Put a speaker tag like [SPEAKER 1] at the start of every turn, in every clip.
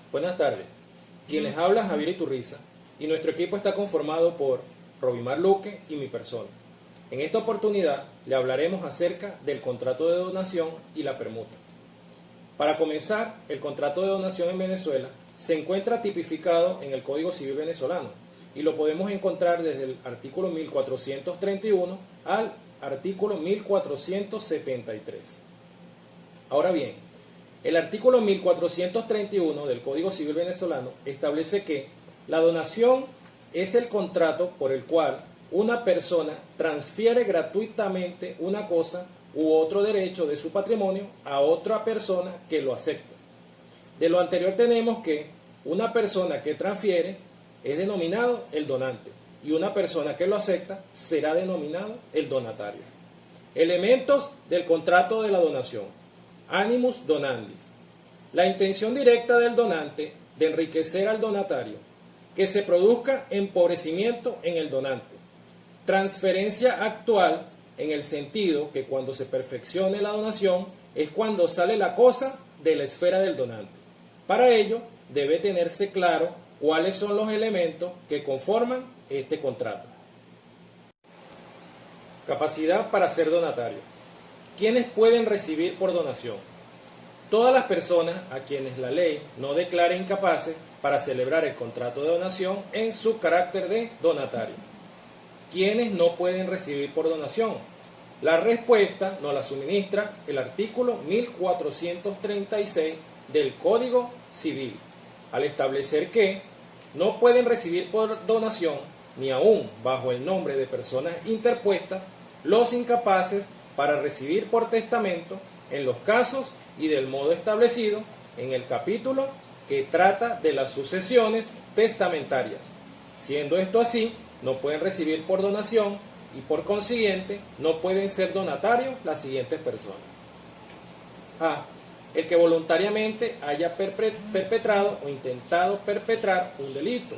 [SPEAKER 1] Buenas tardes. Quien les habla es Javier Iturriza y nuestro equipo está conformado por Robimar Luque y mi persona. En esta oportunidad le hablaremos acerca del contrato de donación y la permuta. Para comenzar, el contrato de donación en Venezuela se encuentra tipificado en el Código Civil venezolano y lo podemos encontrar desde el artículo 1431 al artículo 1473. Ahora bien, el artículo 1431 del Código Civil venezolano establece que la donación es el contrato por el cual una persona transfiere gratuitamente una cosa u otro derecho de su patrimonio a otra persona que lo acepta. De lo anterior tenemos que una persona que transfiere es denominado el donante y una persona que lo acepta será denominado el donatario. Elementos del contrato de la donación. Animus donandis. La intención directa del donante de enriquecer al donatario, que se produzca empobrecimiento en el donante. Transferencia actual en el sentido que cuando se perfeccione la donación es cuando sale la cosa de la esfera del donante. Para ello debe tenerse claro cuáles son los elementos que conforman este contrato. Capacidad para ser donatario. ¿Quiénes pueden recibir por donación? Todas las personas a quienes la ley no declare incapaces para celebrar el contrato de donación en su carácter de donatario. ¿Quiénes no pueden recibir por donación? La respuesta nos la suministra el artículo 1436 del Código Civil, al establecer que no pueden recibir por donación, ni aún bajo el nombre de personas interpuestas, los incapaces para recibir por testamento en los casos y del modo establecido en el capítulo que trata de las sucesiones testamentarias. Siendo esto así, no pueden recibir por donación y por consiguiente no pueden ser donatarios las siguientes personas. A. El que voluntariamente haya perpetrado o intentado perpetrar un delito,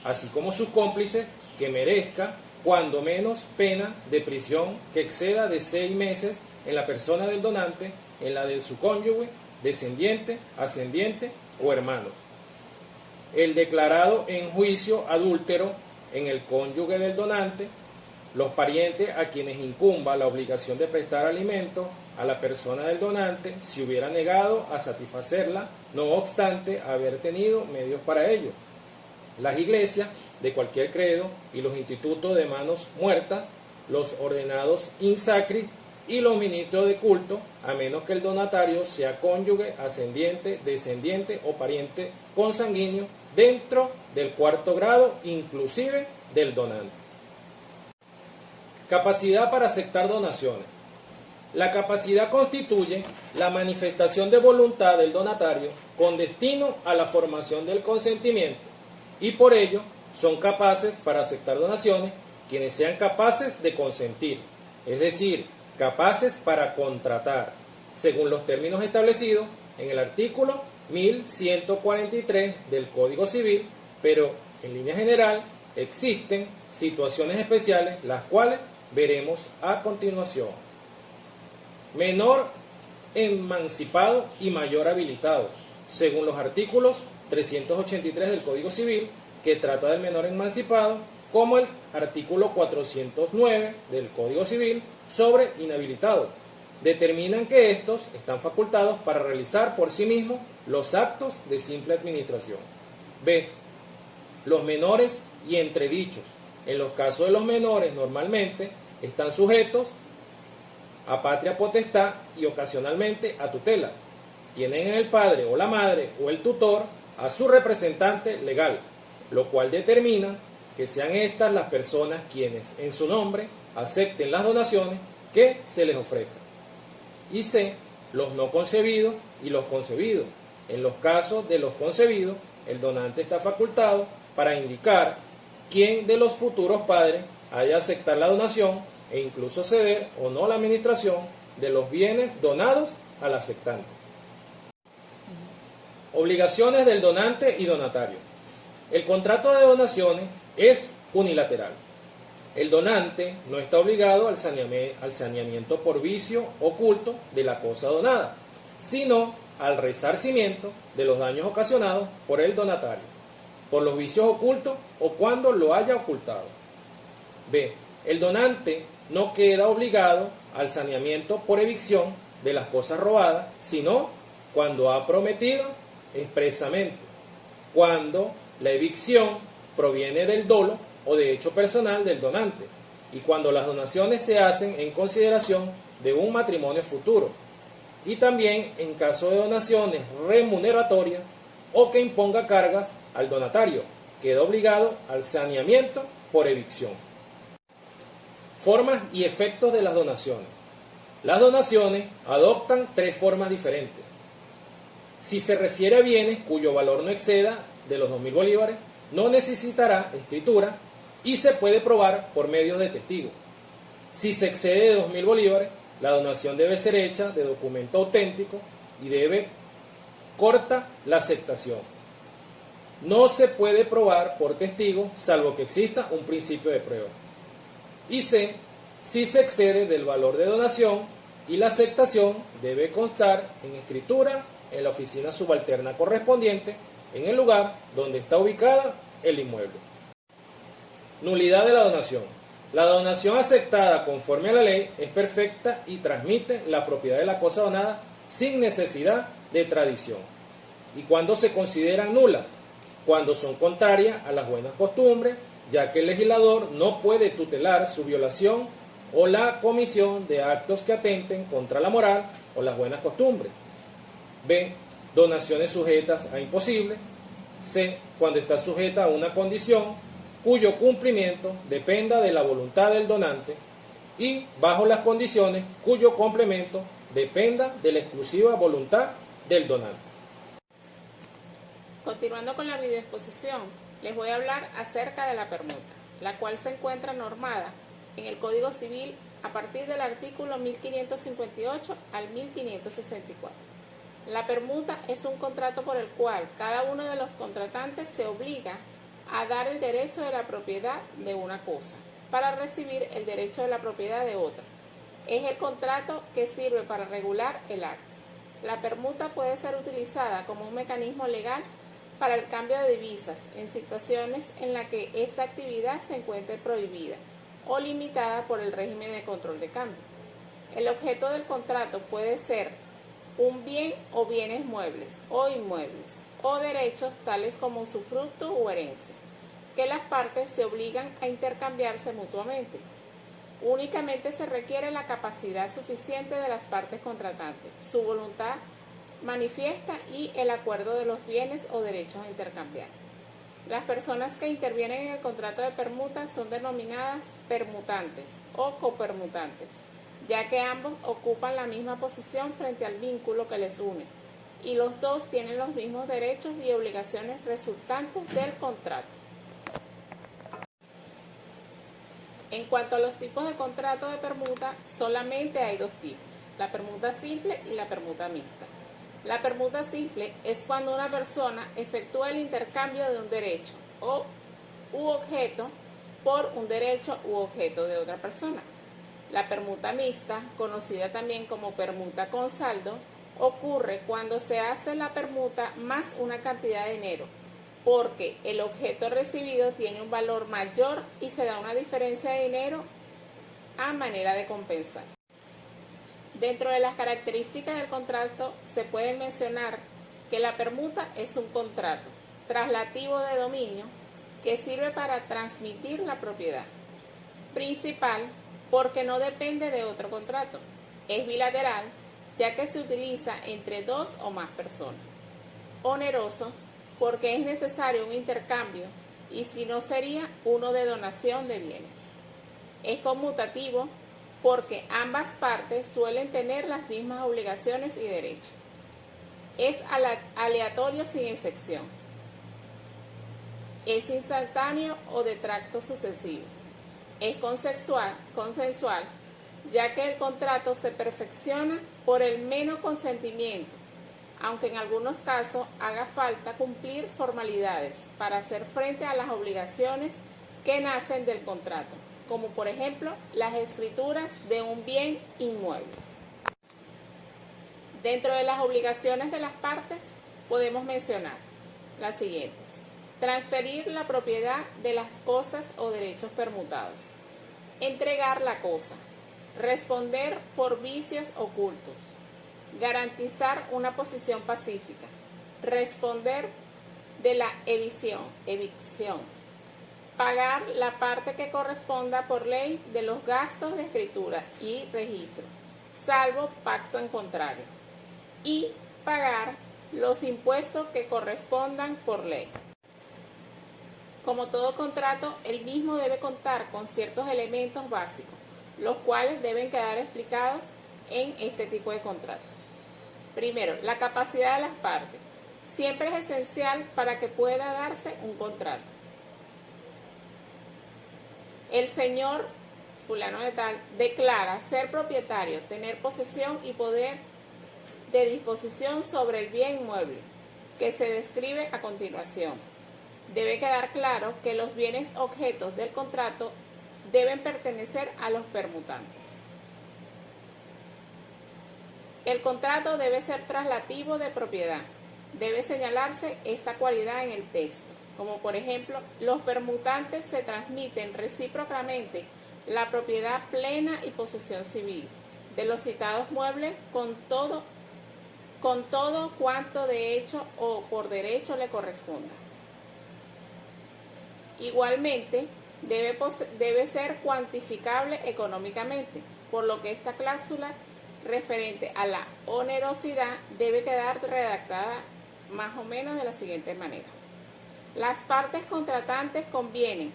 [SPEAKER 1] así como sus cómplices que merezca cuando menos pena de prisión que exceda de 6 meses en la persona del donante, en la de su cónyuge, descendiente, ascendiente o hermano. El declarado en juicio adúltero en el cónyuge del donante, los parientes a quienes incumba la obligación de prestar alimento a la persona del donante si hubiera negado a satisfacerla, no obstante haber tenido medios para ello. Las iglesias de cualquier credo y los institutos de manos muertas, los ordenados in sacris y los ministros de culto, a menos que el donatario sea cónyuge, ascendiente, descendiente o pariente consanguíneo dentro del 4º grado, inclusive del donante. Capacidad para aceptar donaciones. La capacidad constituye la manifestación de voluntad del donatario con destino a la formación del consentimiento y por ello son capaces para aceptar donaciones quienes sean capaces de consentir, es decir, capaces para contratar, según los términos establecidos en el artículo 1143 del Código Civil, pero en línea general existen situaciones especiales, las cuales veremos a continuación. Menor emancipado y mayor habilitado, según los artículos 383 del Código Civil, que trata del menor emancipado, como el artículo 409 del Código Civil sobre inhabilitado. Determinan que estos están facultados para realizar por sí mismos los actos de simple administración. B. Los menores y entredichos. En los casos de los menores normalmente están sujetos a patria potestad y ocasionalmente a tutela. Tienen el padre o la madre o el tutor a su representante legal, lo cual determina que sean estas las personas quienes en su nombre acepten las donaciones que se les ofrezcan. Y C. Los no concebidos y los concebidos. En los casos de los concebidos, el donante está facultado para indicar quién de los futuros padres ha de aceptar la donación e incluso ceder o no la administración de los bienes donados al aceptante. Obligaciones del donante y donatario. El contrato de donaciones es unilateral. El donante no está obligado al saneamiento por vicio oculto de la cosa donada, sino al resarcimiento de los daños ocasionados por el donatario, por los vicios ocultos o cuando lo haya ocultado. B. El donante no queda obligado al saneamiento por evicción de las cosas robadas, sino cuando ha prometido expresamente, cuando la evicción proviene del dolo o de hecho personal del donante, y cuando las donaciones se hacen en consideración de un matrimonio futuro, y también en caso de donaciones remuneratorias o que imponga cargas al donatario, queda obligado al saneamiento por evicción. Formas y efectos de las donaciones. Las donaciones adoptan tres formas diferentes. Si se refiere a bienes cuyo valor no exceda de los 2.000 bolívares, no necesitará escritura y se puede probar por medios de testigos. Si se excede de 2.000 bolívares, la donación debe ser hecha de documento auténtico y debe corta la aceptación. No se puede probar por testigo salvo que exista un principio de prueba. Y C. Si se excede del valor de donación y la aceptación debe constar en escritura en la oficina subalterna correspondiente en el lugar donde está ubicada el inmueble. Nulidad de la donación. La donación aceptada conforme a la ley es perfecta y transmite la propiedad de la cosa donada sin necesidad de tradición. ¿Y cuándo se consideran nulas? Cuando son contrarias a las buenas costumbres, ya que el legislador no puede tutelar su violación o la comisión de actos que atenten contra la moral o las buenas costumbres. B. Donaciones sujetas a imposible. C. Cuando está sujeta a una condición cuyo cumplimiento dependa de la voluntad del donante y bajo las condiciones cuyo complemento dependa de la exclusiva voluntad del donante.
[SPEAKER 2] Continuando con la videoexposición, les voy a hablar acerca de la permuta, la cual se encuentra normada en el Código Civil a partir del artículo 1558 al 1564. La permuta es un contrato por el cual cada uno de los contratantes se obliga a dar el derecho de la propiedad de una cosa para recibir el derecho de la propiedad de otra. Es el contrato que sirve para regular el acto. La permuta puede ser utilizada como un mecanismo legal para el cambio de divisas en situaciones en las que esta actividad se encuentre prohibida o limitada por el régimen de control de cambio. El objeto del contrato puede ser un bien o bienes muebles o inmuebles o derechos tales como usufructo o herencia, que las partes se obligan a intercambiarse mutuamente. Únicamente se requiere la capacidad suficiente de las partes contratantes, su voluntad manifiesta y el acuerdo de los bienes o derechos a intercambiar. Las personas que intervienen en el contrato de permuta son denominadas permutantes o copermutantes, ya que ambos ocupan la misma posición frente al vínculo que les une, y los dos tienen los mismos derechos y obligaciones resultantes del contrato. En cuanto a los tipos de contrato de permuta, solamente hay dos tipos, la permuta simple y la permuta mixta. La permuta simple es cuando una persona efectúa el intercambio de un derecho u objeto por un derecho u objeto de otra persona. La permuta mixta, conocida también como permuta con saldo, ocurre cuando se hace la permuta más una cantidad de dinero, porque el objeto recibido tiene un valor mayor y se da una diferencia de dinero a manera de compensar. Dentro de las características del contrato se puede mencionar que la permuta es un contrato traslativo de dominio que sirve para transmitir la propiedad. Principal, porque no depende de otro contrato. Es bilateral, ya que se utiliza entre dos o más personas. Oneroso, porque es necesario un intercambio y si no sería uno de donación de bienes. Es conmutativo, porque ambas partes suelen tener las mismas obligaciones y derechos. Es aleatorio sin excepción. Es instantáneo o de tracto sucesivo. Es consensual, ya que el contrato se perfecciona por el mero consentimiento, aunque en algunos casos haga falta cumplir formalidades para hacer frente a las obligaciones que nacen del contrato, como por ejemplo las escrituras de un bien inmueble. Dentro de las obligaciones de las partes podemos mencionar las siguientes: transferir la propiedad de las cosas o derechos permutados, entregar la cosa, responder por vicios ocultos, garantizar una posición pacífica, responder de la evicción, pagar la parte que corresponda por ley de los gastos de escritura y registro, salvo pacto en contrario, y pagar los impuestos que correspondan por ley. Como todo contrato, el mismo debe contar con ciertos elementos básicos, los cuales deben quedar explicados en este tipo de contrato. Primero, la capacidad de las partes. Siempre es esencial para que pueda darse un contrato. El señor fulano de tal declara ser propietario, tener posesión y poder de disposición sobre el bien inmueble, que se describe a continuación. Debe quedar claro que los bienes objetos del contrato deben pertenecer a los permutantes. El contrato debe ser traslativo de propiedad. Debe señalarse esta cualidad en el texto, como por ejemplo, los permutantes se transmiten recíprocamente la propiedad plena y posesión civil de los citados muebles con todo cuanto de hecho o por derecho le corresponda. Igualmente, debe ser cuantificable económicamente, por lo que esta cláusula referente a la onerosidad debe quedar redactada más o menos de la siguiente manera. Las partes contratantes convienen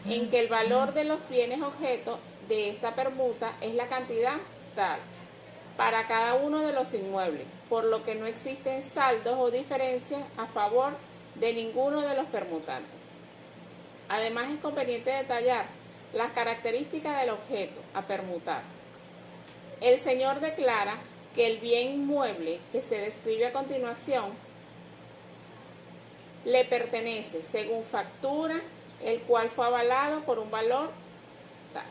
[SPEAKER 2] en que el valor de los bienes objeto de esta permuta es la cantidad tal para cada uno de los inmuebles, por lo que no existen saldos o diferencias a favor de ninguno de los permutantes. Además, es conveniente detallar las características del objeto a permutar. El señor declara que el bien inmueble que se describe a continuación le pertenece según factura, el cual fue avalado por un valor tal.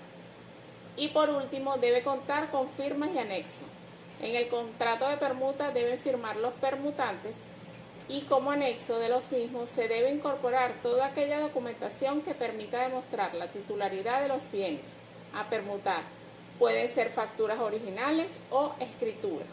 [SPEAKER 2] Y por último, debe contar con firmas y anexos. En el contrato de permuta deben firmar los permutantes y como anexo de los mismos se debe incorporar toda aquella documentación que permita demostrar la titularidad de los bienes a permutar. Pueden ser facturas originales o escrituras.